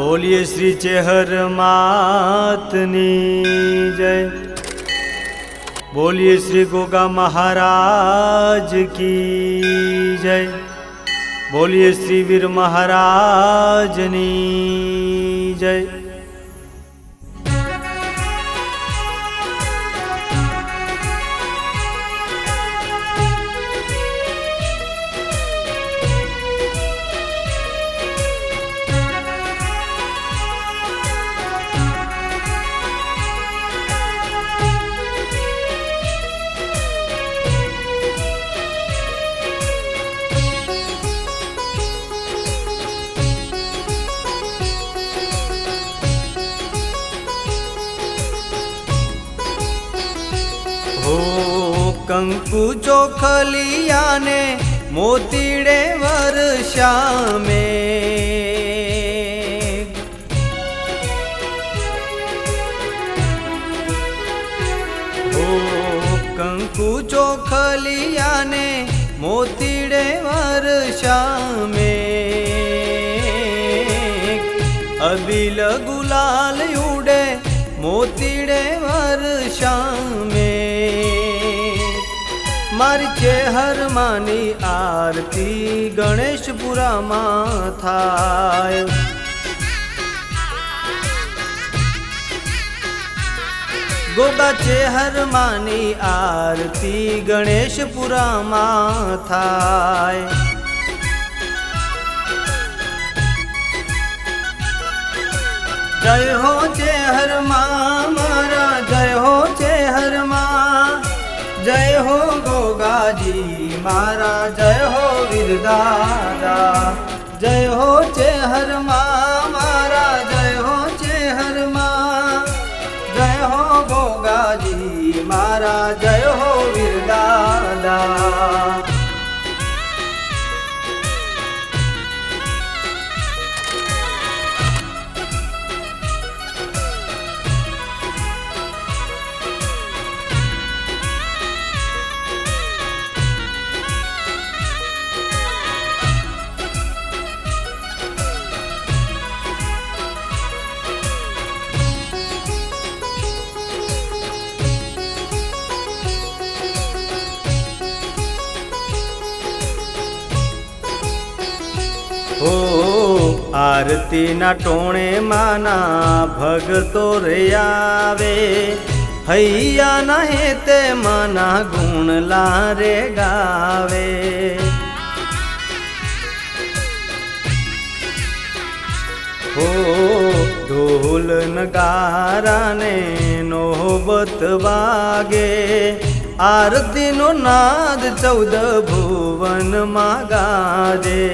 बोलिए श्री चेहर मातनी जय। बोलिए श्री गोगा महाराज की जय। बोलिए श्री वीर महाराजनी जय। कंकु चोखलिया ने मोतीड़े वर्षा में, कंकु चोखलिया ने मोतीड़े वर्षा में, अबील गुलाल उड़े मोतीड़े वर्षा में। मारी चेहर मानी आरती गणेशपुरा मां थाय। गोगा चेहर मानी आरती गणेशपुरा मां थाय। जय हो चेहर मां मारा, जय हो चेहर मां, जय हो गोगा जी मारा, जय हो वीर दादा। जय हो चेहर मां मारा, जय हो चेहर मां, जय हो गोगा जी मारा, जय हो वीर दादा। आरती ना टोणे माना भगतो रे आवे, हैया ना हेते माना गुण लारे गावे। हो ढोल नगारा ने नौबत वागे, आरती नो नाद 14 भुवन मां गाजे।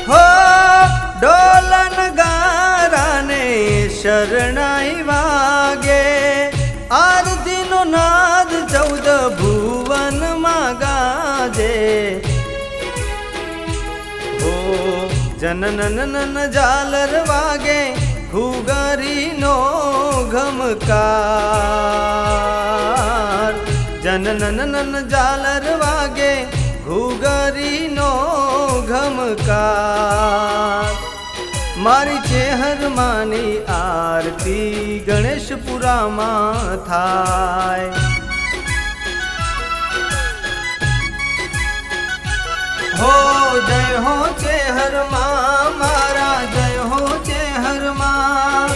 हो ढोलन गारा ने शरणाई वागे, आरती नो नाद 14 भुवन मां गाजे। हो जननन झालर वागे, घुगरी नो घमकार। जननन झालर वागे, घुगरी नो घमकार। मारी चेहर मानी आरती गणेशपुरा मां थाय। हो जय हो चेहर मां मारा, जय हो चेहर मां,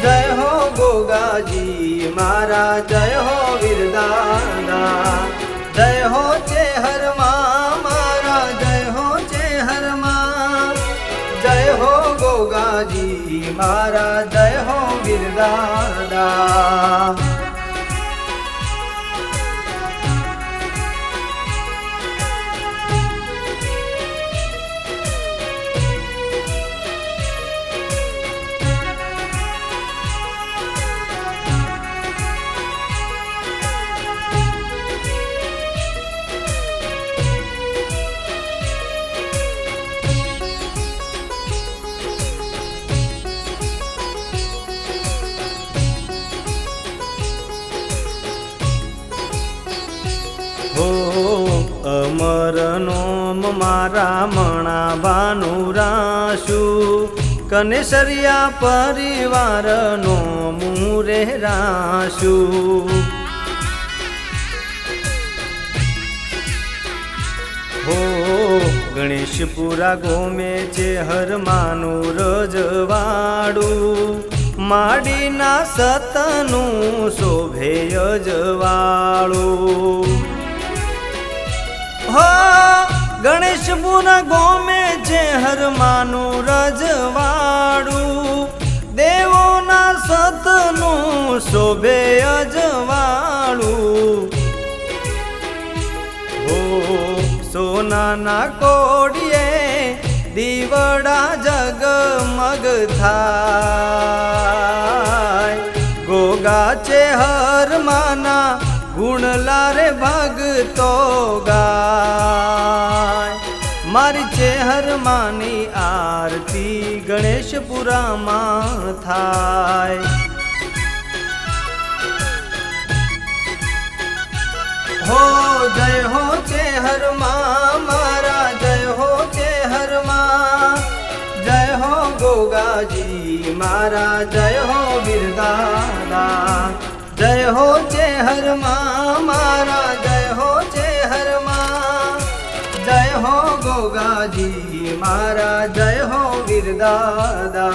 जय हो गोगा जी मारा, जय हो वीर दादा। जय हो चेहर मां मारा, जय हो चेहर मां, जय हो गोगा जी मारा, जय हो वीर दादा। અમરનો મારા મણા ભાનુરાશુ કનેસરિયા પરિવારનો મુરે રાશુ હો ગણેશપુરા ગોમે છે હરમાનું રજવાડું માડીના સતનું શોભે અજવાળું હો ગણેશપુરા ગોમે છે હરમાનું રજવાડું દેવોના સતનું શોભે અજવાળું હો સોનાના કોડિયે દીવડા જગમગ થાય ગોગા છે હરમાના ગુણલા રે ભગતો ગાય મારી છે હરમાની આરતી ગણેશપુરામાં થાય હો જય હો છે હરમા મારા જય હો છે હરમા જય હો ગોગાજી મારા જય હો વીરદાદા જય હો છે હરમા મારા જય હો છે હરમા જય હો ગોગાજી મારા જય હો વીરદાદા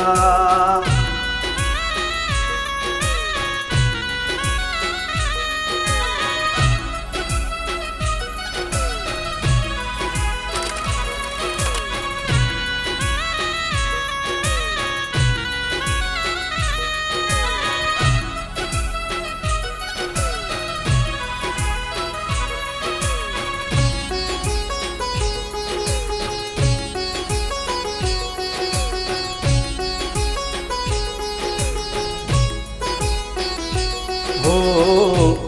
હો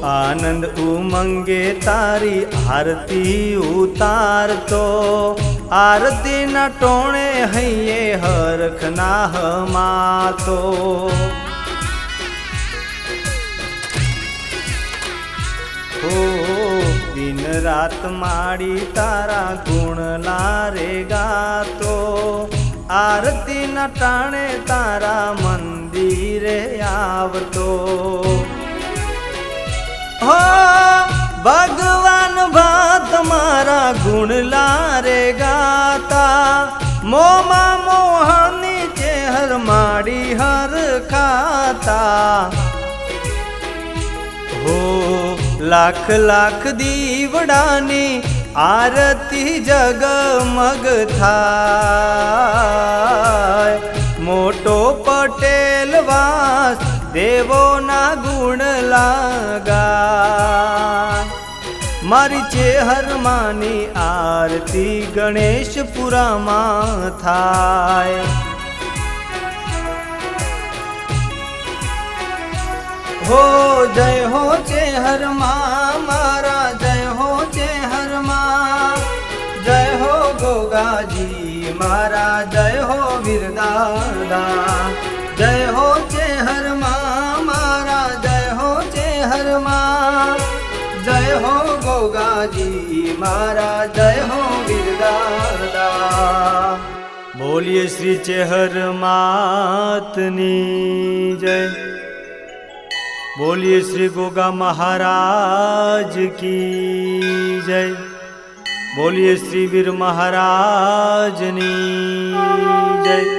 આનંદ ઉમંગે તારી આરતી ઉતારતો આરતીના ટોણે હૈયે હરખના હમાતો હો દિન રાત માડી તારા ગુણલા રે ગાતો આરતીના ટાણે તારા મંદિરે આવતો હો ભગવાન ભાત મારા ગુણલા રે ગાતા મોમાં મોહની ચેહર માડી હર ખાતા હો લાખ લાખ દીવડાની આરતી જગમગ થાય મોટો પટેલ વાસ દેવોના ગુણ લાગા મારી ચેહરમાની આરતી ગણેશપુરામાં થાય હો જય હો ચેહરમાં મારા જય હો ચેહરમાં જય હો ગોગાજી મારા જય હો વીરદાદા જય હો ચેહરમાં મારા જય હો ચેહરમાં જય હો ગોગાજી મારા જય હો વીરદાદા બોલીએ શ્રી ચેહર માતની જય बोलिए श्री गोगा महाराज की जय बोलिए श्री वीर महाराज नी जय।